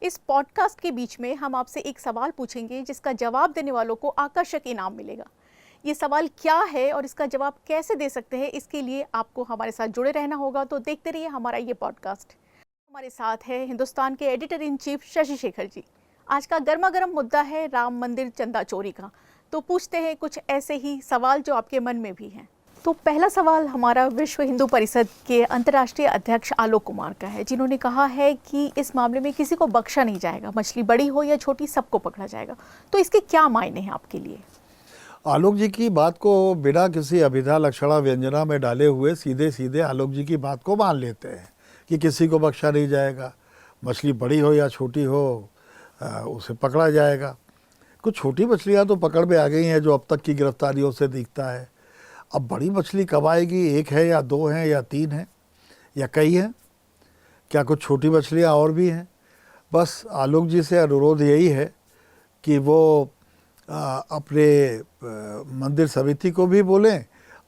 इस पॉडकास्ट के बीच में हम आपसे एक सवाल पूछेंगे जिसका जवाब देने वालों को आकर्षक इनाम मिलेगा। ये सवाल क्या है और इसका जवाब कैसे दे सकते हैं, इसके लिए आपको हमारे साथ जुड़े रहना होगा। तो देखते रहिए हमारा ये पॉडकास्ट। हमारे साथ है हिंदुस्तान के editor in chief Shashi Shekhar ji. आज का गर्मा गर्म मुद्दा है राम मंदिर चंदा चोरी का। तो पूछते हैं कुछ ऐसे ही सवाल जो आपके मन में भी हैं। तो पहला सवाल हमारा विश्व हिंदू परिषद के अंतर्राष्ट्रीय अध्यक्ष आलोक कुमार का है, जिन्होंने कहा है कि इस मामले में किसी को बख्शा नहीं जाएगा, मछली बड़ी हो या छोटी सबको पकड़ा जाएगा। तो इसके क्या मायने हैं आपके लिए? आलोक जी की बात को बिना किसी अभिधा लक्षणा व्यंजना में डाले हुए सीधे सीधे आलोक जी की बात को मान लेते हैं कि किसी को बख्शा नहीं जाएगा, मछली बड़ी हो या छोटी हो उसे पकड़ा जाएगा। कुछ छोटी मछलियां तो पकड़ में आ गई हैं जो अब तक की गिरफ्तारियों से दिखता है। अब बड़ी मछली कब आएगी? एक है या दो हैं या तीन हैं या कई हैं? क्या कुछ छोटी मछलियां और भी हैं? बस आलोक जी से अनुरोध यही है कि वो अपने मंदिर समिति को भी बोलें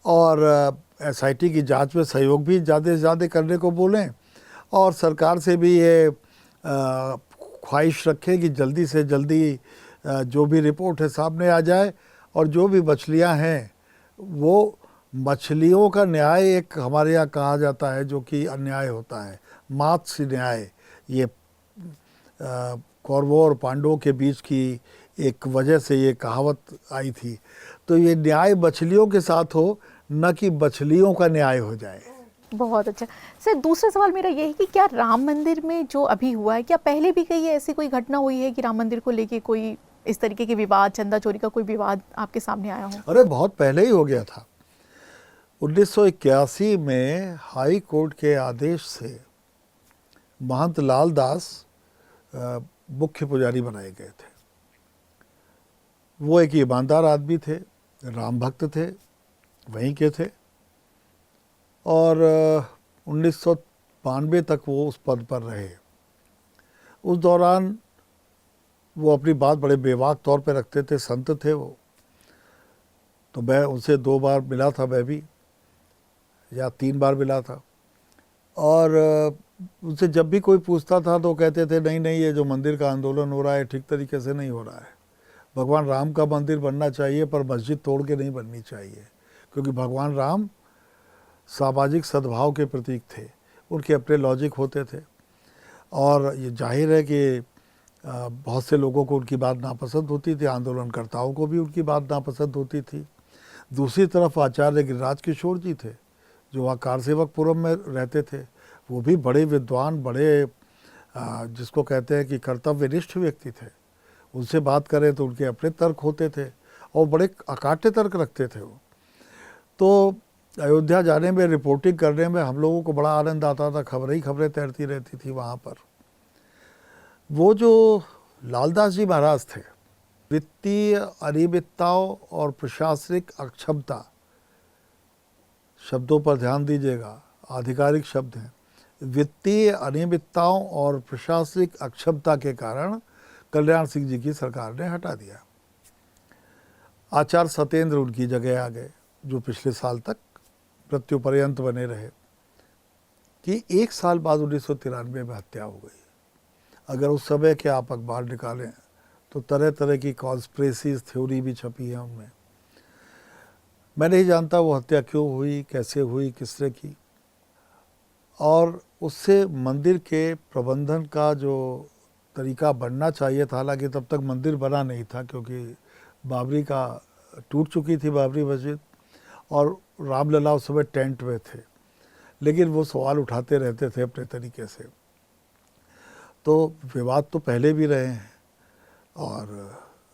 और एसआईटी की जांच में सहयोग भी ज़्यादा से ज़्यादा करने को बोलें, और सरकार से भी ये ख्वाहिश रखें कि जल्दी से जल्दी जो भी रिपोर्ट है सामने आ जाए, और जो भी मछलियां हैं वो मछलियों का न्याय एक हमारे यहाँ कहा जाता है जो कि अन्याय होता है, मात्स्य न्याय। ये कौरवों और पांडवों के बीच की एक वजह से ये कहावत आई थी। तो ये न्याय मछलियों के साथ हो, न कि मछलियों का न्याय हो जाए। बहुत अच्छा सर। दूसरा सवाल मेरा ये है कि क्या राम मंदिर में जो अभी हुआ है, क्या पहले भी कहीं ऐसी कोई घटना हुई है कि राम मंदिर को लेके कोई इस तरीके के विवाद, चंदा चोरी का कोई विवाद आपके सामने आया हो? अरे बहुत पहले ही हो गया था। 1981 में हाई कोर्ट के आदेश से महंत लाल दास मुख्य पुजारी बनाए गए थे। वो एक ईमानदार आदमी थे, राम भक्त थे, वहीं के थे, और 1992 तक वो उस पद पर रहे। उस दौरान वो अपनी बात बड़े बेबाक तौर पे रखते थे, संत थे वो। तो मैं उनसे 2 बार मिला था, मैं भी, या 3 बार मिला था। और उनसे जब भी कोई पूछता था तो कहते थे नहीं नहीं, ये जो मंदिर का आंदोलन हो रहा है ठीक तरीके से नहीं हो रहा है। भगवान राम का मंदिर बनना चाहिए पर मस्जिद तोड़ के नहीं बननी चाहिए, क्योंकि भगवान राम सामाजिक सद्भाव के प्रतीक थे, उनके अपने लॉजिक होते थे। और ये जाहिर है कि बहुत से लोगों को उनकी बात नापसंद होती थी, आंदोलनकर्ताओं को भी उनकी बात नापसंद होती थी। दूसरी तरफ आचार्य गिरिराज किशोर जी थे जो वहाँ कारसेवकपुरम में रहते थे। वो भी बड़े विद्वान, बड़े जिसको कहते हैं कि कर्तव्यनिष्ठ व्यक्ति थे। उनसे बात करें तो उनके अपने तर्क होते थे और बड़े अकाट्य तर्क रखते थे वो। तो अयोध्या जाने में, रिपोर्टिंग करने में हम लोगों को बड़ा आनंद आता था, खबरें ही खबरें तैरती रहती थी वहाँ पर। वो जो लालदास जी महाराज थे, वित्तीय अनियमितताओं और प्रशासनिक अक्षमता, शब्दों पर ध्यान दीजिएगा, आधिकारिक शब्द हैं। वित्तीय अनियमितताओं और प्रशासनिक अक्षमता के कारण कल्याण सिंह जी की सरकार ने हटा दिया। आचार्य सत्येंद्र उनकी जगह आ गए, जो पिछले साल तक मृत्यु पर्यंत बने रहे। कि 1 साल बाद 1993 में हत्या हो गई। अगर उस समय के आप अखबार निकालें तो तरह तरह की कॉन्स्पिरेसीज थ्योरी भी छपी है उनमें। मैं नहीं जानता वो हत्या क्यों हुई, कैसे हुई, किसने की। और उससे मंदिर के प्रबंधन का जो तरीका बनना चाहिए था, हालांकि तब तक मंदिर बना नहीं था क्योंकि बाबरी का टूट चुकी थी बाबरी मस्जिद, और रामलला उस समय टेंट में थे, लेकिन वो सवाल उठाते रहते थे अपने तरीके से। तो विवाद तो पहले भी रहे हैं और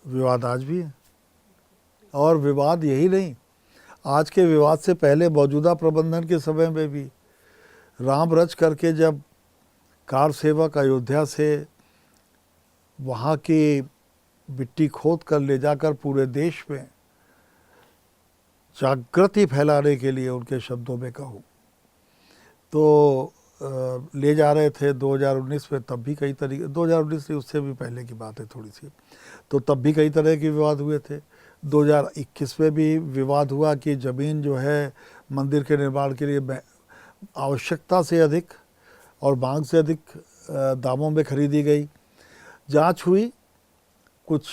विवाद आज भी है। और विवाद यही नहीं, आज के विवाद से पहले मौजूदा प्रबंधन के समय में भी राम रच करके जब कार सेवक अयोध्या से वहाँ की मिट्टी खोद कर ले जाकर पूरे देश में जागृति फैलाने के लिए, उनके शब्दों में कहूँ तो ले जा रहे थे 2019 में, तब भी कई तरीके, 2019 से उससे भी पहले की बात है थोड़ी सी, तो तब भी कई तरह के विवाद हुए थे। 2021 में भी विवाद हुआ कि ज़मीन जो है मंदिर के निर्माण के लिए आवश्यकता से अधिक और मांग से अधिक दामों में खरीदी गई। जांच हुई, कुछ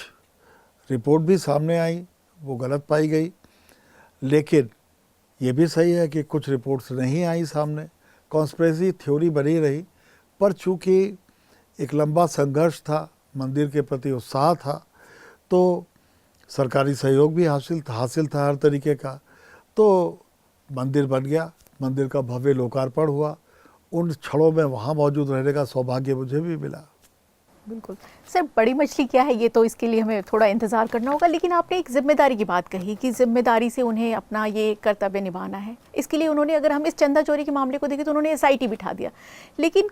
रिपोर्ट भी सामने आई, वो गलत पाई गई, लेकिन ये भी सही है कि कुछ रिपोर्ट्स नहीं आई सामने, कॉन्स्पिरेसी थ्योरी बनी रही। पर चूंकि एक लंबा संघर्ष था, मंदिर के प्रति उत्साह था, तो सरकारी सहयोग भी हासिल था हर तरीके का, तो मंदिर बन गया, मंदिर का भव्य लोकार्पण हुआ। उन क्षणों में वहाँ मौजूद रहने का सौभाग्य मुझे भी मिला। बिल्कुल सर, बड़ी मछली क्या है ये तो इसके लिए हमें थोड़ा इंतज़ार करना होगा, लेकिन आपने एक जिम्मेदारी की बात कही कि जिम्मेदारी से उन्हें अपना ये कर्तव्य निभाना है। इसके लिए उन्होंने, अगर हम इस चंदा चोरी के मामले को देखें तो उन्होंने SIT बिठा दिया, लेकिन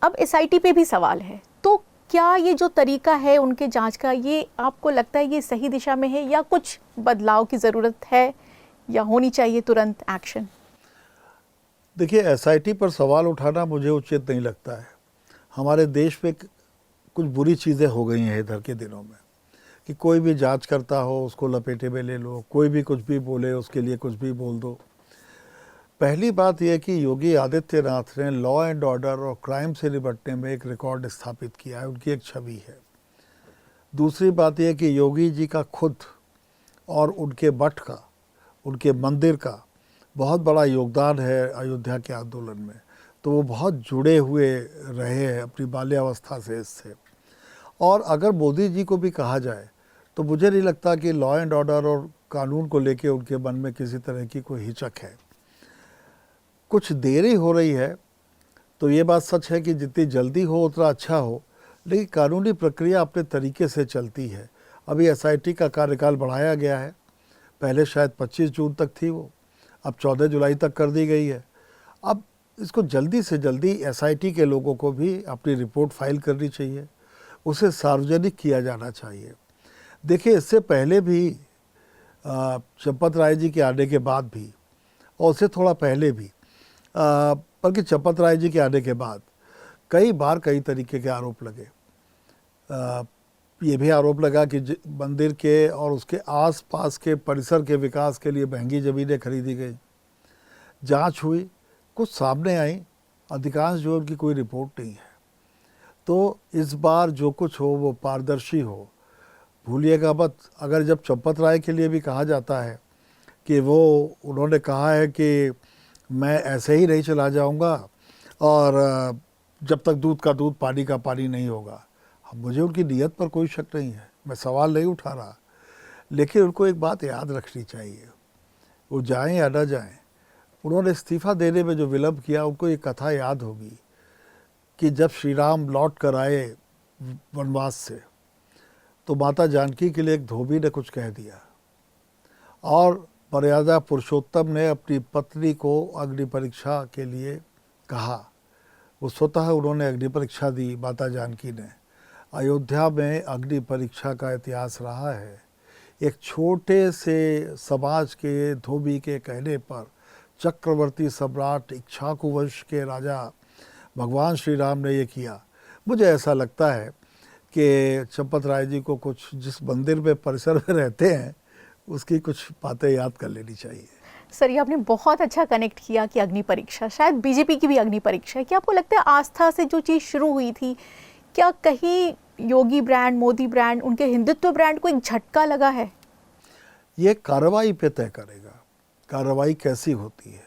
अब SIT पे भी सवाल है। तो क्या ये जो तरीका है उनके जांच का, ये आपको लगता है ये सही दिशा में है या कुछ बदलाव की ज़रूरत है या होनी चाहिए तुरंत एक्शन? देखिए, SIT पर सवाल उठाना मुझे उचित नहीं लगता है। हमारे देश में कुछ बुरी चीज़ें हो गई हैं इधर के दिनों में कि कोई भी जांच करता हो उसको लपेटे में ले लो, कोई भी कुछ भी बोले उसके लिए कुछ भी बोल दो। पहली बात यह कि योगी आदित्यनाथ ने लॉ एंड ऑर्डर और क्राइम से निपटने में एक रिकॉर्ड स्थापित किया है, उनकी एक छवि है। दूसरी बात यह कि योगी जी का खुद और उनके मठ का, उनके मंदिर का बहुत बड़ा योगदान है अयोध्या के आंदोलन में, तो वो बहुत जुड़े हुए रहे हैं अपनी बाल्यावस्था से इससे। और अगर मोदी जी को भी कहा जाए तो मुझे नहीं लगता कि लॉ एंड ऑर्डर और कानून को लेके उनके मन में किसी तरह की कोई हिचक है। कुछ देरी हो रही है तो ये बात सच है कि जितनी जल्दी हो उतना अच्छा हो, लेकिन कानूनी प्रक्रिया अपने तरीके से चलती है। अभी SIT का कार्यकाल बढ़ाया गया है, पहले शायद 25 जून तक थी वो, अब 14 जुलाई तक कर दी गई है। अब इसको जल्दी से जल्दी SIT के लोगों को भी अपनी रिपोर्ट फाइल करनी चाहिए, उसे सार्वजनिक किया जाना चाहिए। देखिए, इससे पहले भी चंपत राय जी के आने के बाद भी, और उससे थोड़ा पहले भी, बल्कि चंपत राय जी के आने के बाद कई बार कई तरीके के आरोप लगे। ये भी आरोप लगा कि मंदिर के और उसके आसपास के परिसर के विकास के लिए महंगी ज़मीनें खरीदी गई। जांच हुई, कुछ सामने आई, अधिकांश जो उनकी कोई रिपोर्ट नहीं है। तो इस बार जो कुछ हो वो पारदर्शी हो। भूलिएगा मत, अगर जब चंपत राय के लिए भी कहा जाता है कि वो, उन्होंने कहा है कि मैं ऐसे ही नहीं चला जाऊंगा और जब तक दूध का दूध पानी का पानी नहीं होगा। मुझे उनकी नीयत पर कोई शक नहीं है, मैं सवाल नहीं उठा रहा, लेकिन उनको एक बात याद रखनी चाहिए, वो जाएं या ना जाएं, उन्होंने इस्तीफ़ा देने में जो विलम्ब किया, उनको ये कथा याद होगी कि जब श्री राम लौट कर आए वनवास से तो माता जानकी के लिए एक धोबी ने कुछ कह दिया और मर्यादा पुरुषोत्तम ने अपनी पत्नी को अग्नि परीक्षा के लिए कहा। वो स्वतः उन्होंने अग्नि परीक्षा दी, माता जानकी ने। अयोध्या में अग्नि परीक्षा का इतिहास रहा है। एक छोटे से समाज के धोबी के कहने पर चक्रवर्ती सम्राट इक्ष्वाकु वंश के राजा भगवान श्री राम ने ये किया। मुझे ऐसा लगता है कि चंपत राय जी को कुछ, जिस मंदिर में परिसर में रहते हैं, उसकी कुछ बातें याद कर लेनी चाहिए। सर, ये आपने बहुत अच्छा कनेक्ट किया कि अग्नि परीक्षा शायद बीजेपी की भी अग्नि परीक्षा है। क्या आपको लगता है आस्था से जो चीज़ शुरू हुई थी, क्या कहीं योगी ब्रांड, मोदी ब्रांड, उनके हिंदुत्व ब्रांड को एक झटका लगा है? ये कार्रवाई पे तय करेगा, कार्रवाई कैसी होती है।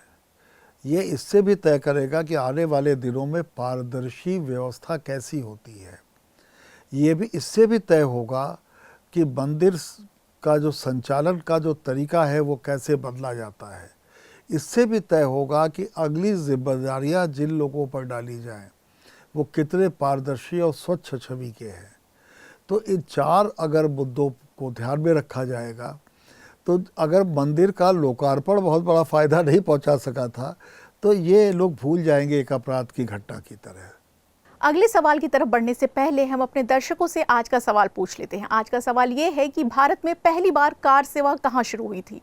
ये इससे भी तय करेगा कि आने वाले दिनों में पारदर्शी व्यवस्था कैसी होती है। ये भी इससे भी तय होगा कि मंदिर का जो संचालन का जो तरीका है वो कैसे बदला जाता है। इससे भी तय होगा कि अगली जिम्मेदारियां जिन लोगों पर डाली जाएं वो कितने पारदर्शी और स्वच्छ छवि के हैं। तो इन चार अगर मुद्दों को ध्यान में रखा जाएगा तो अगर मंदिर का लोकार्पण बहुत बड़ा फ़ायदा नहीं पहुंचा सका था तो ये लोग भूल जाएंगे एक अपराध की घटना की तरह। अगले सवाल की तरफ बढ़ने से पहले हम अपने दर्शकों से आज का सवाल पूछ लेते हैं। आज का सवाल ये है कि भारत में पहली बार कार सेवा कहां शुरू हुई थी?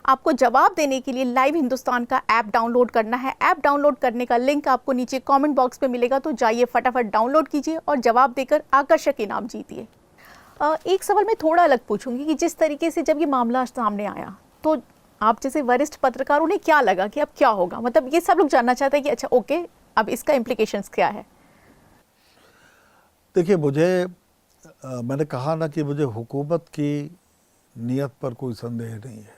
आपको जवाब देने के लिए लाइव हिंदुस्तान का ऐप डाउनलोड करना है। ऐप डाउनलोड करने का लिंक आपको नीचे कमेंट बॉक्स में मिलेगा, तो जाइए फटाफट डाउनलोड कीजिए और जवाब देकर आकर्षक इनाम जीतिए। एक सवाल मैं थोड़ा अलग पूछूंगी कि जिस तरीके से जब ये मामला सामने आया तो आप जैसे वरिष्ठ पत्रकार, उन्हें क्या लगा कि अब क्या होगा? मतलब ये सब लोग जानना चाहते हैं कि अच्छा ओके, अब इसका इम्प्लीकेशंस क्या है? देखिए, मुझे मैंने कहा ना कि मुझे हुकूमत की नीयत पर कोई संदेह नहीं है,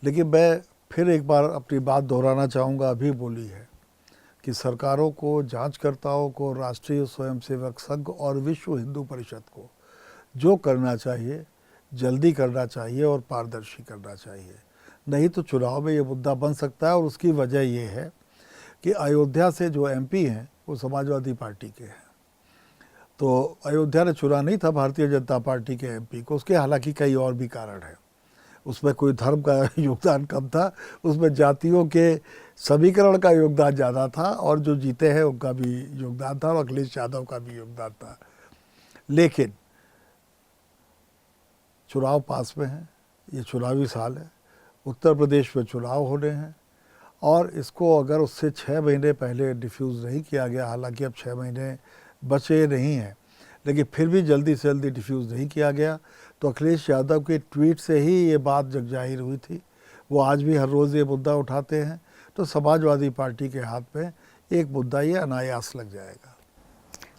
लेकिन मैं फिर एक बार अपनी बात दोहराना चाहूँगा, अभी बोली है कि सरकारों को, जांचकर्ताओं को, राष्ट्रीय स्वयंसेवक संघ और विश्व हिंदू परिषद को जो करना चाहिए जल्दी करना चाहिए और पारदर्शी करना चाहिए, नहीं तो चुनाव में ये मुद्दा बन सकता है। और उसकी वजह ये है कि अयोध्या से जो एमपी हैं वो समाजवादी पार्टी के हैं, तो अयोध्या ने चुना नहीं था भारतीय जनता पार्टी के एमपी को, उसके हालांकि कई और भी कारण हैं। उसमें कोई धर्म का योगदान कम था, उसमें जातियों के समीकरण का योगदान ज़्यादा था, और जो जीते हैं उनका भी योगदान था और अखिलेश यादव का भी योगदान था। लेकिन चुनाव पास में है, ये चुनावी साल है, उत्तर प्रदेश में चुनाव होने हैं, और इसको अगर उससे 6 महीने पहले डिफ्यूज़ नहीं किया गया, हालांकि अब 6 महीने बचे नहीं हैं, लेकिन फिर भी जल्दी से जल्दी डिफ्यूज़ नहीं किया गया, तो अखिलेश यादव के ट्वीट से ही ये बात जग जाहिर हुई थी। वो आज भी हर रोज़ ये मुद्दा उठाते हैं, तो समाजवादी पार्टी के हाथ में एक मुद्दा ये अनायास लग जाएगा।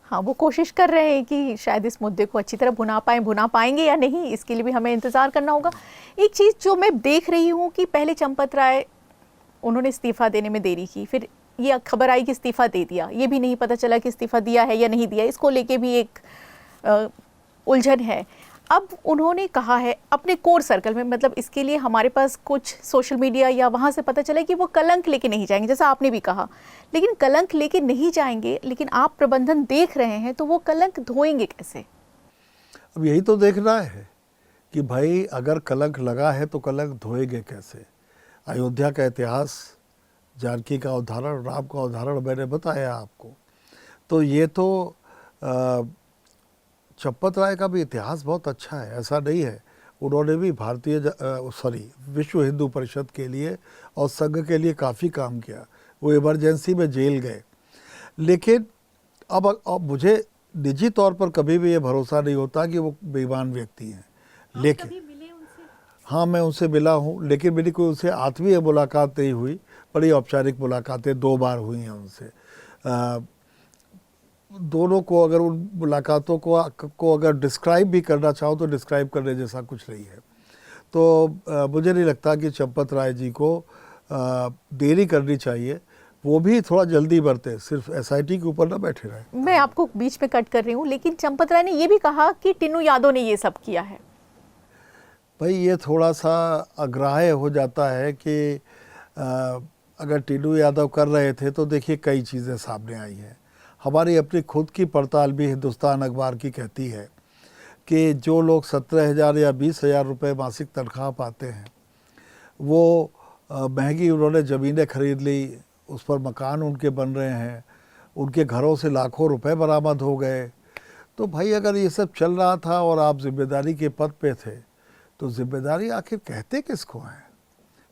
हाँ, वो कोशिश कर रहे हैं कि शायद इस मुद्दे को अच्छी तरह भुना पाएंगे या नहीं, इसके लिए भी हमें इंतज़ार करना होगा। एक चीज़ जो मैं देख रही हूँ कि पहले चंपत राय, उन्होंने इस्तीफ़ा देने में देरी की, फिर ये खबर आई कि इस्तीफ़ा दे दिया, ये भी नहीं पता चला कि इस्तीफ़ा दिया है या नहीं दिया, इसको लेके भी एक उलझन है। अब उन्होंने कहा है अपने कोर सर्कल में, मतलब इसके लिए हमारे पास कुछ सोशल मीडिया या वहाँ से पता चला कि वो कलंक लेके नहीं जाएंगे, जैसा आपने भी कहा, लेकिन कलंक लेके नहीं जाएंगे, लेकिन आप प्रबंधन देख रहे हैं, तो वो कलंक धोएंगे कैसे? अब यही तो देखना है कि भाई अगर कलंक लगा है तो कलंक धोएंगे कैसे। अयोध्या का इतिहास, जानकी का उदाहरण, राम का उदाहरण मैंने बताया आपको, तो ये तो चंपत राय का भी इतिहास बहुत अच्छा है, ऐसा नहीं है। उन्होंने भी विश्व हिंदू परिषद के लिए और संघ के लिए काफ़ी काम किया, वो इमरजेंसी में जेल गए। लेकिन अब मुझे निजी तौर पर कभी भी ये भरोसा नहीं होता कि वो बेईमान व्यक्ति हैं। लेकिन कभी मिले उनसे? हाँ, मैं उनसे मिला हूँ, लेकिन मेरी कोई उनसे आत्मीय मुलाकात नहीं हुई, बड़ी औपचारिक मुलाकातें 2 बार हुई हैं उनसे। दोनों को अगर उन मुलाकातों को अगर डिस्क्राइब भी करना चाहो तो डिस्क्राइब करने जैसा कुछ नहीं है। तो मुझे नहीं लगता कि चंपत राय जी को देरी करनी चाहिए, वो भी थोड़ा जल्दी बरते, सिर्फ एसआईटी के ऊपर ना बैठे रहे। मैं आपको बीच में कट कर रही हूँ, लेकिन चंपत राय ने ये भी कहा कि टिन्नू यादव ने ये सब किया है। भाई ये थोड़ा सा अग्राह्य हो जाता है कि अगर टिन्नू यादव कर रहे थे तो देखिए कई चीज़ें सामने आई हैं। हमारी अपनी खुद की पड़ताल भी हिंदुस्तान अखबार की कहती है कि जो लोग 17,000 या 20,000 रुपये मासिक तनख्वाह पाते हैं, वो महंगी उन्होंने ज़मीनें खरीद ली, उस पर मकान उनके बन रहे हैं, उनके घरों से लाखों रुपए बरामद हो गए। तो भाई अगर ये सब चल रहा था और आप जिम्मेदारी के पद पे थे, तो जिम्मेदारी आखिर कहते किसको हैं?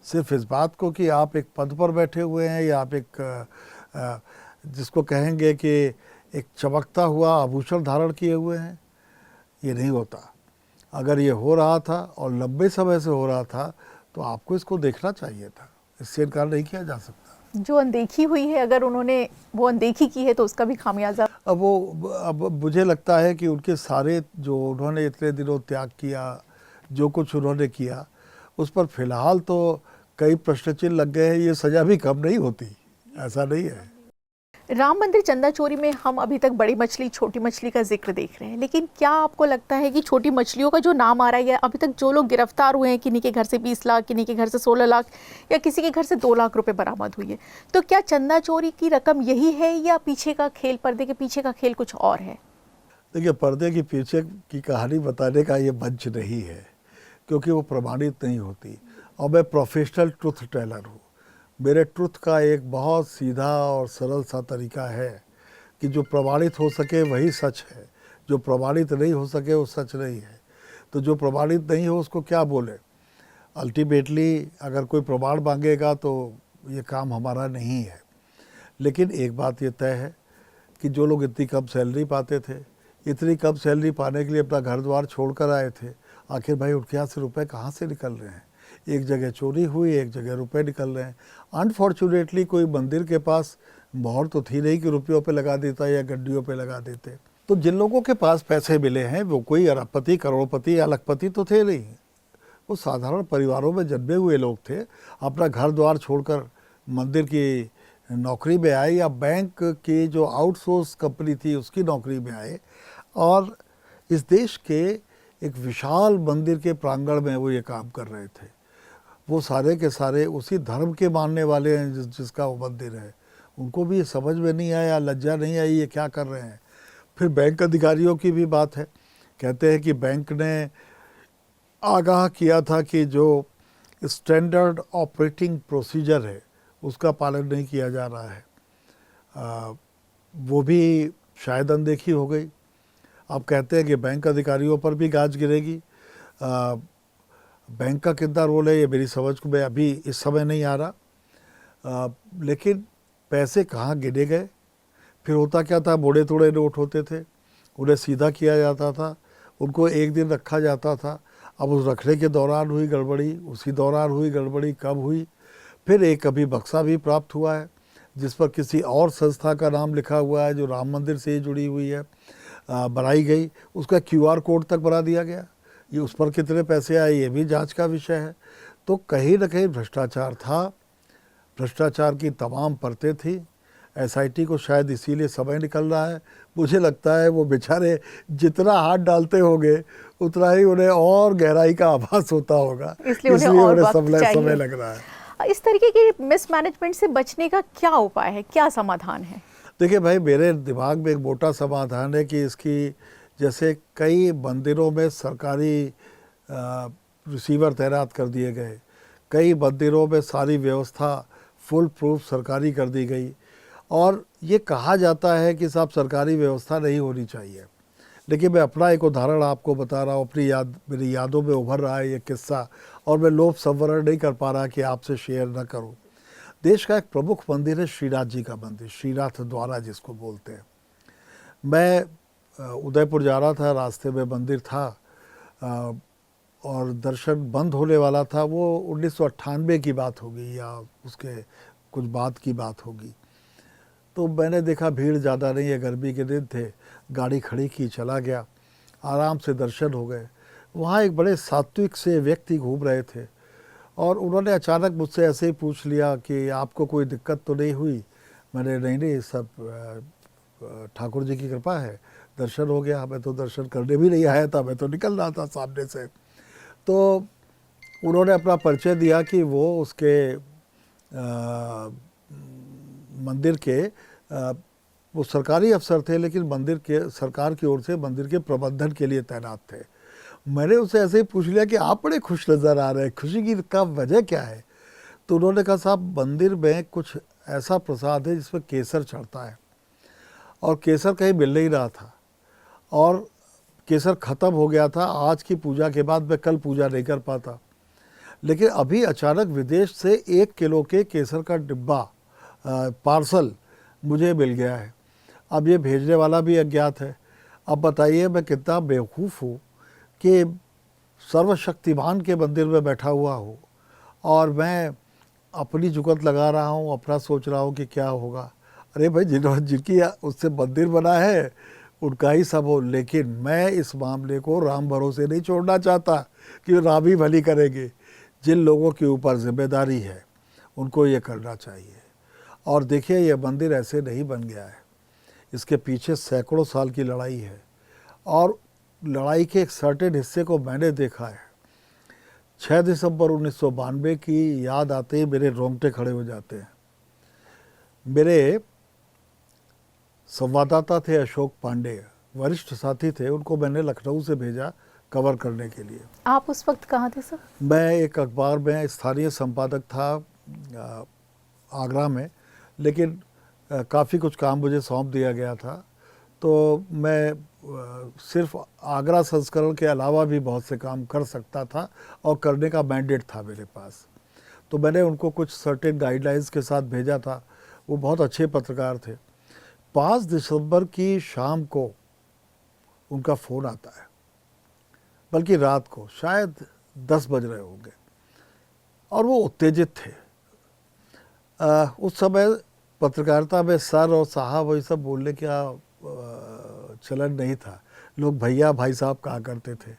सिर्फ इस बात को कि आप एक पद पर बैठे हुए हैं, या आप एक जिसको कहेंगे कि एक चमकता हुआ आभूषण धारण किए हुए हैं, ये नहीं होता। अगर ये हो रहा था और लंबे समय से हो रहा था तो आपको इसको देखना चाहिए था, इससे इनकार नहीं किया जा सकता। जो अनदेखी हुई है, अगर उन्होंने वो अनदेखी की है तो उसका भी खामियाजा। अब मुझे लगता है कि उनके सारे जो उन्होंने इतने दिनों त्याग किया, जो कुछ उन्होंने किया, उस पर फिलहाल तो कई प्रश्न चिन्ह लग गए हैं। ये सज़ा भी कम नहीं होती, ऐसा नहीं है। राम मंदिर चंदा चोरी में हम अभी तक बड़ी मछली छोटी मछली का जिक्र देख रहे हैं, लेकिन क्या आपको लगता है कि छोटी मछलियों का जो नाम आ रहा है, अभी तक जो लोग गिरफ्तार हुए हैं, किन्हीं के घर से 20 लाख, किन्हीं के घर से 16 लाख या किसी के घर से 2 लाख रुपए बरामद हुई है, तो क्या चंदा चोरी की रकम यही है या पीछे का खेल, पर्दे के पीछे का खेल कुछ और है? देखिए, पर्दे के पीछे की कहानी बताने का ये मंच नहीं है, क्योंकि वो प्रमाणित नहीं होती, और मैं प्रोफेशनल ट्रुथ टेलर हूँ। मेरे ट्रुथ का एक बहुत सीधा और सरल सा तरीका है कि जो प्रमाणित हो सके वही सच है, जो प्रमाणित नहीं हो सके वो सच नहीं है। तो जो प्रमाणित नहीं हो उसको क्या बोले? अल्टीमेटली अगर कोई प्रमाण मांगेगा तो ये काम हमारा नहीं है। लेकिन एक बात ये तय है कि जो लोग इतनी कम सैलरी पाते थे, इतनी कम सैलरी पाने के लिए अपना घर द्वार छोड़ कर आए थे, आखिर भाई उनके यहाँ से रुपये कहाँ से निकल रहे हैं? एक जगह चोरी हुई, एक जगह रुपए निकल रहे हैं। अनफॉर्चुनेटली कोई मंदिर के पास मोहर तो थी नहीं कि रुपयों पे लगा देता या गड्डियों पे लगा देते। तो जिन लोगों के पास पैसे मिले हैं वो कोई अरबपति, करोड़पति या लखपति तो थे नहीं, वो साधारण परिवारों में जन्मे हुए लोग थे। अपना घर द्वार छोड़कर मंदिर की नौकरी में आए या बैंक की जो आउटसोर्स कंपनी थी उसकी नौकरी में आए, और इस देश के एक विशाल मंदिर के प्रांगण में वो ये काम कर रहे थे। वो सारे के सारे उसी धर्म के मानने वाले हैं जिसका वो मंदिर है। उनको भी ये समझ में नहीं आया, लज्जा नहीं आई ये क्या कर रहे हैं। फिर बैंक अधिकारियों की भी बात है, कहते हैं कि बैंक ने आगाह किया था कि जो स्टैंडर्ड ऑपरेटिंग प्रोसीजर है उसका पालन नहीं किया जा रहा है। वो भी शायद अनदेखी हो गई। अब कहते हैं कि बैंक अधिकारियों पर भी गाज गिरेगी। बैंक का कितना रोल है ये मेरी समझ में अभी इस समय नहीं आ रहा। लेकिन पैसे कहाँ गिने गए, फिर होता क्या था, मोड़े तोड़े नोट होते थे, उन्हें सीधा किया जाता था, उनको एक दिन रखा जाता था। अब उस रखने के दौरान हुई गड़बड़ी, उसी दौरान हुई गड़बड़ी, कब हुई। फिर एक अभी बक्सा भी प्राप्त हुआ है जिस पर किसी और संस्था का नाम लिखा हुआ है जो राम मंदिर से ही जुड़ी हुई है, बनाई गई, उसका QR कोड तक बना दिया गया। ये उस पर कितने पैसे आए ये भी जांच का विषय है। तो कहीं न कहीं भ्रष्टाचार था, भ्रष्टाचार की तमाम परतें थी। SIT को शायद इसीलिए समय निकल रहा है। मुझे लगता है वो बेचारे जितना हाथ डालते होंगे उतना ही उन्हें और गहराई का आभास होता होगा, इसलिए उन्हें समय लग रहा है। इस तरीके की मिसमैनेजमेंट से बचने का क्या उपाय है, क्या समाधान है? देखिए भाई, मेरे दिमाग में एक मोटा समाधान है कि इसकी, जैसे कई मंदिरों में सरकारी रिसीवर तैनात कर दिए गए, कई मंदिरों में सारी व्यवस्था फुल प्रूफ सरकारी कर दी गई, और ये कहा जाता है कि साहब सरकारी व्यवस्था नहीं होनी चाहिए। लेकिन मैं अपना एक उदाहरण आपको बता रहा हूँ, मेरी यादों में उभर रहा है ये किस्सा, और मैं लोभ संवरण नहीं कर पा रहा कि आपसे शेयर न करूँ। देश का एक प्रमुख मंदिर है श्रीनाथ जी का मंदिर, श्रीनाथ द्वारा जिसको बोलते हैं। मैं उदयपुर जा रहा था, रास्ते में मंदिर था और दर्शन बंद होने वाला था। वो 1998 की बात होगी या उसके कुछ बाद की बात होगी। तो मैंने देखा भीड़ ज़्यादा नहीं है, गर्मी के दिन थे, गाड़ी खड़ी की, चला गया, आराम से दर्शन हो गए। वहाँ एक बड़े सात्विक से व्यक्ति घूम रहे थे और उन्होंने अचानक मुझसे ऐसे ही पूछ लिया कि आपको कोई दिक्कत तो नहीं हुई? मैंने नहीं, सब ठाकुर जी की कृपा है, दर्शन हो गया। मैं तो दर्शन करने भी नहीं आया था, मैं तो निकल रहा था सामने से। तो उन्होंने अपना परिचय दिया कि वो उसके मंदिर के वो सरकारी अफसर थे, लेकिन मंदिर के सरकार की ओर से मंदिर के प्रबंधन के लिए तैनात थे। मैंने उनसे ऐसे ही पूछ लिया कि आप बड़े खुश नज़र आ रहे हैं, खुशी की का वजह क्या है? तो उन्होंने कहा साहब मंदिर में कुछ ऐसा प्रसाद है जिसमें केसर चढ़ता है और केसर कहीं मिल नहीं रहा था और केसर ख़त्म हो गया था। आज की पूजा के बाद मैं कल पूजा नहीं कर पाता, लेकिन अभी अचानक विदेश से 1 किलो के केसर का डिब्बा पार्सल मुझे मिल गया है। अब ये भेजने वाला भी अज्ञात है। अब बताइए मैं कितना बेवकूफ़ हूँ कि सर्वशक्तिमान के मंदिर में बैठा हुआ हूँ और मैं अपनी जुगत लगा रहा हूँ, अपना सोच रहा हूँ कि क्या होगा। अरे भाई, जिनकी उससे मंदिर बना है उनका ही सब हो, लेकिन मैं इस मामले को राम भरोसे नहीं छोड़ना चाहता कि राम ही भली करेंगे। जिन लोगों के ऊपर जिम्मेदारी है उनको ये करना चाहिए। और देखिए, ये मंदिर ऐसे नहीं बन गया है, इसके पीछे सैकड़ों साल की लड़ाई है और लड़ाई के एक सर्टेन हिस्से को मैंने देखा है। 6 दिसंबर 1992 की याद आते ही मेरे रोंगटे खड़े हो जाते हैं। मेरे संवाददाता थे अशोक पांडे, वरिष्ठ साथी थे, उनको मैंने लखनऊ से भेजा कवर करने के लिए। आप उस वक्त कहाँ थे सर? मैं एक अखबार में स्थानीय संपादक था आगरा में, लेकिन काफ़ी कुछ काम मुझे सौंप दिया गया था, तो मैं सिर्फ आगरा संस्करण के अलावा भी बहुत से काम कर सकता था और करने का मैंडेट था मेरे पास। तो मैंने उनको कुछ सर्टेन गाइडलाइंस के साथ भेजा था। वो बहुत अच्छे पत्रकार थे। 5 दिसंबर की शाम को उनका फ़ोन आता है, बल्कि रात को शायद 10 बज रहे होंगे, और वो उत्तेजित थे। उस समय पत्रकारिता में सर और साहब वही सब बोलने का चलन नहीं था। लोग भैया भाई साहब कहा करते थे।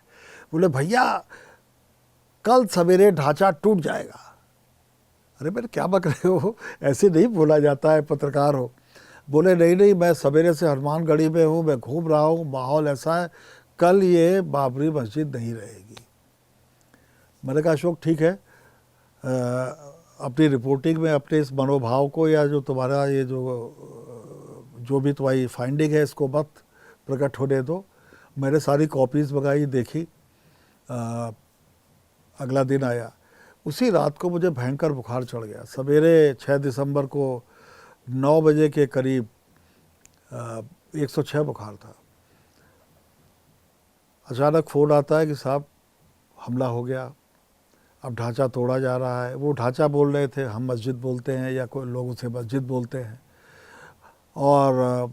बोले भैया कल सवेरे ढांचा टूट जाएगा। अरे मैंने क्या बक रहे हो, ऐसे नहीं बोला जाता है, पत्रकार हो। बोले नहीं नहीं, मैं सवेरे से हनुमानगढ़ी में हूँ, मैं घूम रहा हूँ, माहौल ऐसा है, कल ये बाबरी मस्जिद नहीं रहेगी। मैंने कहा अशोक ठीक है, अपनी रिपोर्टिंग में अपने इस मनोभाव को या जो तुम्हारा ये जो भी तुम्हारी फाइंडिंग है इसको मत प्रकट होने दो। मैंने सारी कॉपीज़ मंगाई, देखी। अगला दिन आया, उसी रात को मुझे भयंकर बुखार चढ़ गया। सवेरे 6 दिसंबर को 9 बजे के करीब 106 बुखार था। अचानक फ़ोन आता है कि साहब हमला हो गया, अब ढांचा तोड़ा जा रहा है। वो ढांचा बोल रहे थे, हम मस्जिद बोलते हैं या कोई लोग उसे मस्जिद बोलते हैं। और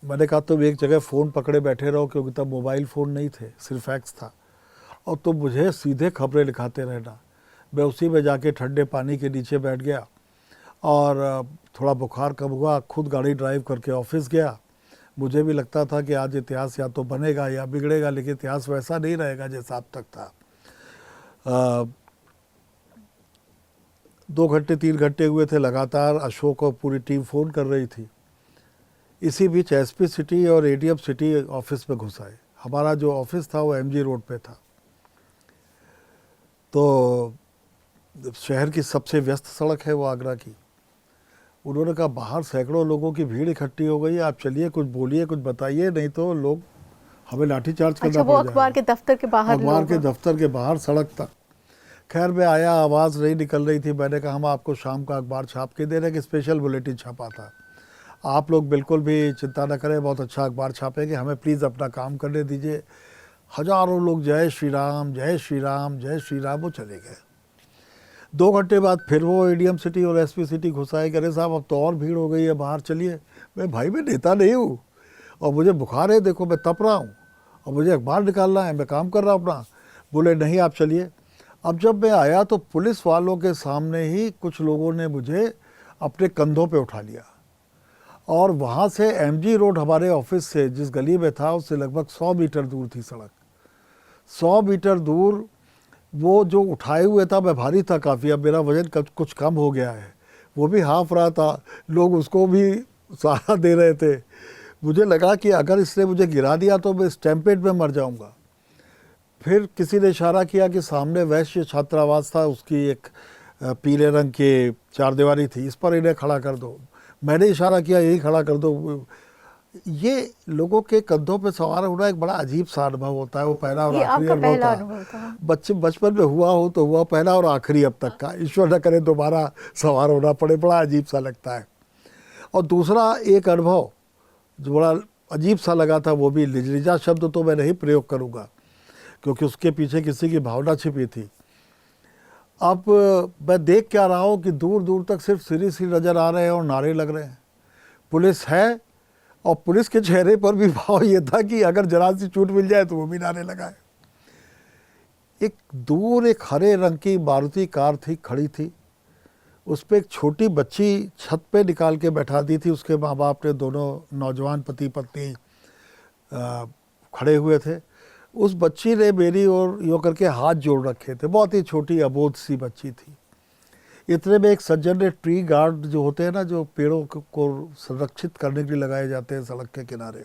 मैंने कहा तुम एक जगह फ़ोन पकड़े बैठे रहो, क्योंकि तब मोबाइल फ़ोन नहीं थे, सिर्फ फैक्स था, और तुम मुझे सीधे खबरें लिखाते रहना। मैं उसी में जाके ठंडे पानी के नीचे बैठ गया और थोड़ा बुखार कम हुआ, खुद गाड़ी ड्राइव करके ऑफिस गया। मुझे भी लगता था कि आज इतिहास या तो बनेगा या बिगड़ेगा, लेकिन इतिहास वैसा नहीं रहेगा जैसा अब तक था। 2 घंटे 3 घंटे हुए थे लगातार। अशोक और पूरी टीम फ़ोन कर रही थी। इसी बीच एसपी सिटी और एडीएम सिटी ऑफिस में घुस आए। हमारा जो ऑफिस था वो एमजी रोड पे था, तो शहर की सबसे व्यस्त सड़क है वो आगरा की। उन्होंने कहा बाहर सैकड़ों लोगों की भीड़ इकट्ठी हो गई, आप चलिए कुछ बोलिए, कुछ बताइए, नहीं तो लोग हमें लाठीचार्ज करना अच्छा, वो अखबार के दफ्तर के बाहर, अखबार के दफ्तर के बाहर सड़क तक। खैर मैं आया, आवाज़ नहीं निकल रही थी। मैंने कहा हम आपको शाम का अखबार छाप के दे रहे हैं, कि स्पेशल बुलेटिन छपा था, आप लोग बिल्कुल भी चिंता न करें, बहुत अच्छा अखबार छापेंगे, हमें प्लीज़ अपना काम करने दीजिए। हज़ारों लोग जय श्री राम जय श्री राम जय श्री राम, वो चले गए। 2 घंटे बाद फिर वो एडीएम सिटी और एसपी सिटी घुसाए, करे साहब अब तो और भीड़ हो गई है, बाहर चलिए। मैं भाई मैं नेता नहीं हूँ और मुझे बुखार है, देखो मैं तप रहा हूँ और मुझे अखबार निकालना है, मैं काम कर रहा हूँ अपना। बोले नहीं आप चलिए। अब जब मैं आया तो पुलिस वालों के सामने ही कुछ लोगों ने मुझे अपने कंधों पे उठा लिया और वहाँ से एमजी रोड हमारे ऑफिस से जिस गली में था उससे लगभग 100 मीटर दूर थी सड़क। 100 मीटर दूर वो जो उठाए हुए था, मैं भारी था काफ़ी, अब मेरा वजन कुछ कम हो गया है, वो भी हाँफ रहा था, लोग उसको भी सहारा दे रहे थे। मुझे लगा कि अगर इसने मुझे गिरा दिया तो मैं स्टैम्पेड में मर जाऊंगा। फिर किसी ने इशारा किया कि सामने वैश्य छात्रावास था, उसकी एक पीले रंग की चारदीवारी थी, इस पर इन्हें खड़ा कर दो। मैंने इशारा किया यही खड़ा कर दो। ये लोगों के कंधों पे सवार होना एक बड़ा अजीब सा अनुभव होता है, वो पहला और आखिरी अनुभव था। बचपन में हुआ हो तो हुआ, पहला और आखिरी अब तक का, ईश्वर न करे दोबारा सवार होना पड़े, बड़ा अजीब सा लगता है। और दूसरा एक अनुभव जो बड़ा अजीब सा लगा था, वो भी लिजलिजा शब्द तो मैं नहीं प्रयोग करूँगा क्योंकि उसके पीछे किसी की भावना छिपी थी। अब मैं देख क्या रहा हूँ कि दूर दूर तक सिर्फ सिर नज़र आ रहे हैं और नारे लग रहे हैं, पुलिस है, और पुलिस के चेहरे पर भी भाव ये था कि अगर जरा सी चोट मिल जाए तो वो भी नारे लगाए। एक दूर एक हरे रंग की मारुति कार थी, खड़ी थी, उस पर एक छोटी बच्ची छत पे निकाल के बैठा दी थी। उसके माँ बाप ने, दोनों नौजवान पति पत्नी खड़े हुए थे। उस बच्ची ने मेरी और यूँ करके हाथ जोड़ रखे थे, बहुत ही छोटी अबोध सी बच्ची थी। इतने में एक सज्जन ने ट्री गार्ड जो होते हैं ना, जो पेड़ों को संरक्षित करने के लिए लगाए जाते हैं सड़क के किनारे,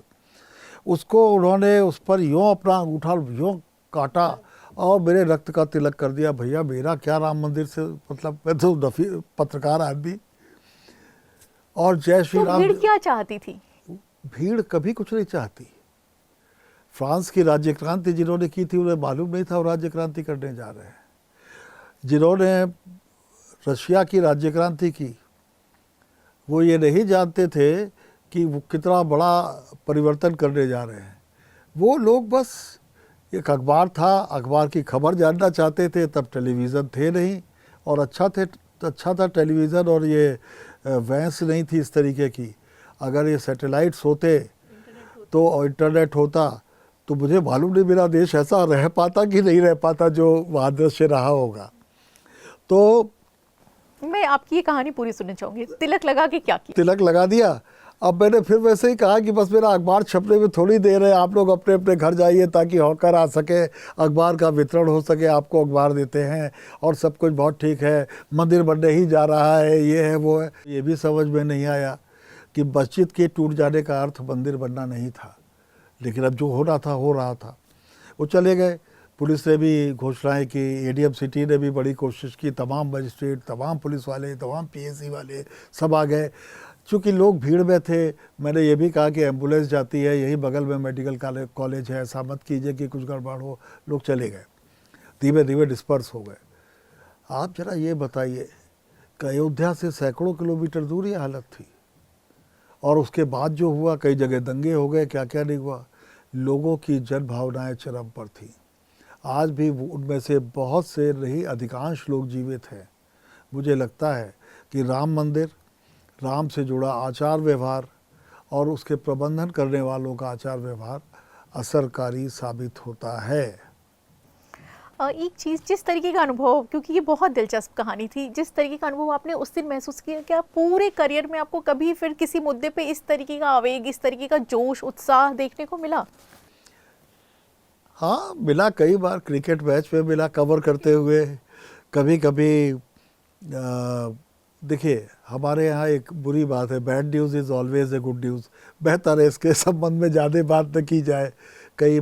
उसको उन्होंने उस पर यूँ अपना अंगूठा यूँ काटा और मेरे रक्त का तिलक कर दिया। भैया मेरा क्या राम मंदिर से मतलब, मैं तो पत्रकार आदमी, और जय श्री राम। भीड़ क्या चाहती थी? भीड़ कभी कुछ नहीं चाहती। फ्रांस की राज्य क्रांति जिन्होंने की थी उन्हें मालूम नहीं था वो राज्य क्रांति करने जा रहे हैं। जिन्होंने रशिया की राज्य क्रांति की वो ये नहीं जानते थे कि वो कितना बड़ा परिवर्तन करने जा रहे हैं। वो लोग बस एक अखबार था, अखबार की खबर जानना चाहते थे। तब टेलीविज़न थे नहीं, और अच्छा था टेलीविज़न, और ये वैंस नहीं थी इस तरीके की। अगर ये सैटेलाइट्स होते तो और इंटरनेट होता तो मुझे मालूम नहीं मेरा देश ऐसा रह पाता कि नहीं रह पाता जो वहाँ दृश्य रहा होगा। तो मैं आपकी ये कहानी पूरी सुनना चाहूँगी। तिलक लगा के क्या किया? तिलक लगा दिया। अब मैंने फिर वैसे ही कहा कि बस मेरा अखबार छपने में थोड़ी देर है, आप लोग अपने अपने घर जाइए ताकि हॉकर आ सके, अखबार का वितरण हो सके, आपको अखबार देते हैं और सब कुछ बहुत ठीक है, मंदिर बनने ही जा रहा है, ये है वो है। ये भी समझ में नहीं आया कि मस्जिद के टूट जाने का अर्थ मंदिर बनना नहीं था, लेकिन अब जो होना था हो रहा था। वो चले गए। पुलिस ने भी घोषणाएं की, एडीएम सिटी ने भी बड़ी कोशिश की, तमाम मजिस्ट्रेट, तमाम पुलिस वाले, तमाम पीएससी वाले सब आ गए। चूँकि लोग भीड़ में थे, मैंने ये भी कहा कि एम्बुलेंस जाती है, यही बगल में मेडिकल कॉलेज है, ऐसा मत कीजिए कि कुछ गड़बड़ हो। लोग चले गए, धीमे धीमे डिस्पर्स हो गए। आप जरा ये बताइए कि अयोध्या से सैकड़ों किलोमीटर दूर ये हालत थी, और उसके बाद जो हुआ, कई जगह दंगे हो गए, क्या क्या नहीं हुआ। लोगों की जन भावनाएं चरम पर थी। आज भी उनमें से बहुत से नहीं, अधिकांश लोग जीवित हैं। मुझे लगता है कि राम मंदिर, राम से जुड़ा आचार व्यवहार और उसके प्रबंधन करने वालों का आचार व्यवहार असरकारी साबित होता है। एक चीज़, जिस तरीके का अनुभव, क्योंकि ये बहुत दिलचस्प कहानी थी, जिस तरीके का अनुभव आपने उस दिन महसूस किया, क्या पूरे करियर में आपको कभी फिर किसी मुद्दे पे इस तरीके का आवेग, इस तरीके का जोश, उत्साह देखने को मिला? हाँ, मिला, कई बार क्रिकेट मैच में मिला कवर करते हुए। कभी कभी देखिए, हमारे यहाँ एक बुरी बात है, bad news is always a good news. बेहतर है इसके संबंध में ज़्यादा बात न की जाए। कई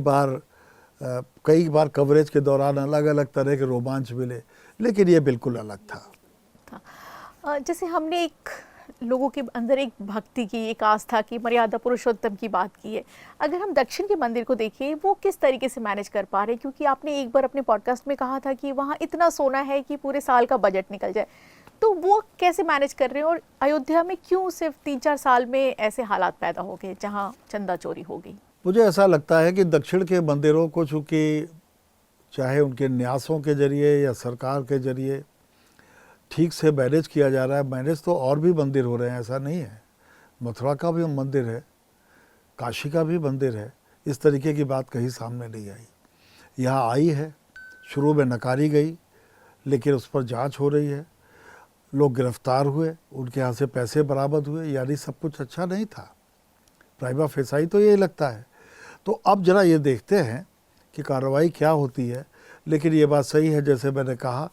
बार कवरेज के दौरान अलग अलग तरह के रोमांच मिले, लेकिन ये बिल्कुल अलग था। जैसे हमने एक लोगों के अंदर एक भक्ति की, एक आस्था की, मर्यादा पुरुषोत्तम की बात की है। अगर हम दक्षिण के मंदिर को देखें, वो किस तरीके से मैनेज कर पा रहे हैं? क्योंकि आपने एक बार अपने पॉडकास्ट में कहा था कि वहाँ इतना सोना है कि पूरे साल का बजट निकल जाए, तो वो कैसे मैनेज कर रहे हैं? और अयोध्या में क्यों सिर्फ 3-4 साल में ऐसे हालात पैदा हो गए जहाँ चंदा चोरी हो गई? मुझे ऐसा लगता है कि दक्षिण के मंदिरों को, चूँकि चाहे उनके न्यासों के जरिए या सरकार के जरिए ठीक से मैनेज किया जा रहा है। मैनेज तो और भी मंदिर हो रहे हैं, ऐसा नहीं है। मथुरा का भी मंदिर है, काशी का भी मंदिर है, इस तरीके की बात कहीं सामने नहीं आई। यहाँ आई है, शुरू में नकारी गई, लेकिन उस पर जांच हो रही है। लोग गिरफ्तार हुए, उनके यहाँ से पैसे बरामद हुए, यानी सब कुछ अच्छा नहीं था। प्राइमा फेसाई तो यही लगता है। तो अब जरा ये देखते हैं कि कार्रवाई क्या होती है। लेकिन ये बात सही है, जैसे मैंने कहा,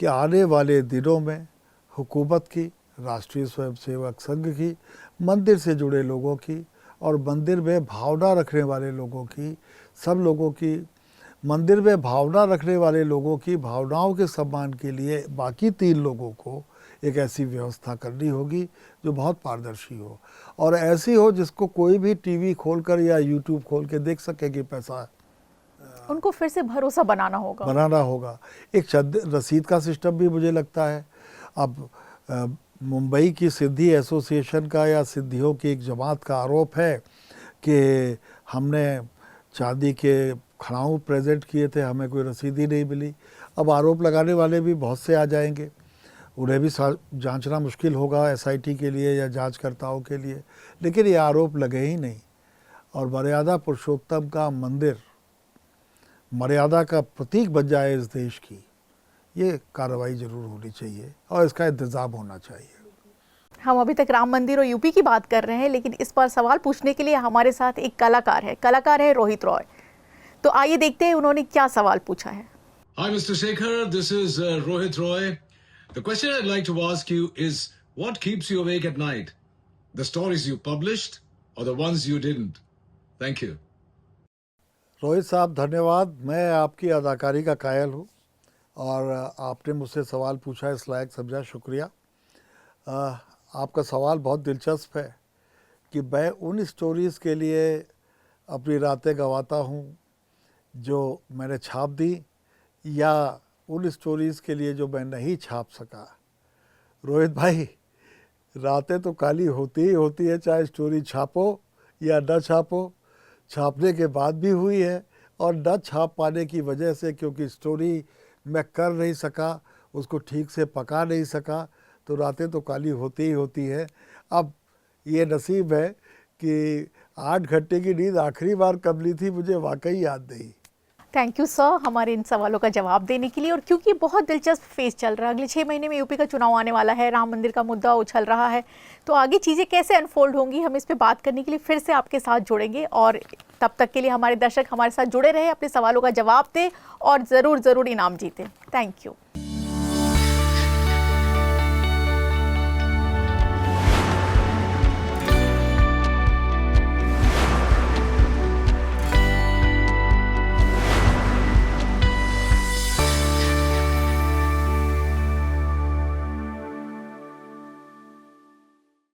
कि आने वाले दिनों में हुकूमत की, राष्ट्रीय स्वयंसेवक संघ की, मंदिर से जुड़े लोगों की और मंदिर में भावना रखने वाले लोगों की, सब लोगों की, मंदिर में भावना रखने वाले लोगों की भावनाओं के सम्मान के लिए बाकी 3 लोगों को एक ऐसी व्यवस्था करनी होगी जो बहुत पारदर्शी हो और ऐसी हो जिसको कोई भी टीवी खोलकर या यूट्यूब खोल के देख सके कि पैसा, उनको फिर से भरोसा बनाना होगा। एक रसीद का सिस्टम भी मुझे लगता है। अब मुंबई की सिद्धि एसोसिएशन का या सिद्धियों की एक जमात का आरोप है कि हमने चांदी के खड़ाऊ प्रेजेंट किए थे, हमें कोई रसीद ही नहीं मिली। अब आरोप लगाने वाले भी बहुत से आ जाएंगे, उन्हें भी जांचना मुश्किल होगा एसआईटी के लिए या जांचकर्ताओं के लिए, लेकिन ये आरोप लगे ही नहीं। और मर्यादा पुरुषोत्तम का मंदिर मर्यादा का प्रतीक बन जाए इस देश की, ये कार्रवाई जरूर होनी चाहिए और इसका इंतज़ाम होना चाहिए। हम अभी तक राम मंदिर और यूपी की बात कर रहे हैं, लेकिन इस पर सवाल पूछने के लिए हमारे साथ एक कलाकार है रोहित रॉय। तो आइए देखते हैं उन्होंने क्या सवाल पूछा है। Hi, Mr. Shekhar. This is Rohit Roy. The question I'd like to ask you is, what keeps you awake at night? The stories you published or the ones you didn't? Thank you. Rohit साहब, धन्यवाद। मैं आपकी अदाकारी का कायल हूँ और आपने मुझसे सवाल पूछा, इस लायक समझा, शुक्रिया। आपका सवाल बहुत दिलचस्प है कि मैं उन स्टोरीज़ के लिए अपनी रातें गंवाता हूँ जो मैंने छाप दी या उन स्टोरीज़ के लिए जो मैं नहीं छाप सका। रोहित भाई, रातें तो काली होती ही होती है, चाहे स्टोरी छापो या न छापो। छापने के बाद भी हुई है और न छाप पाने की वजह से, क्योंकि स्टोरी मैं कर नहीं सका, उसको ठीक से पका नहीं सका, तो रातें तो काली होती ही होती है। अब ये नसीब है कि 8 घंटे की नींद आखिरी बार कब ली थी मुझे वाकई याद नहीं। थैंक यू सर हमारे इन सवालों का जवाब देने के लिए। और क्योंकि बहुत दिलचस्प फेज चल रहा है, अगले 6 महीने में यूपी का चुनाव आने वाला है, राम मंदिर का मुद्दा उछल रहा है, तो आगे चीज़ें कैसे अनफोल्ड होंगी हम इस पे बात करने के लिए फिर से आपके साथ जुड़ेंगे। और तब तक के लिए हमारे दर्शक हमारे साथ जुड़े रहे, अपने सवालों का जवाब दें और ज़रूर इनाम जीतें। Thank you.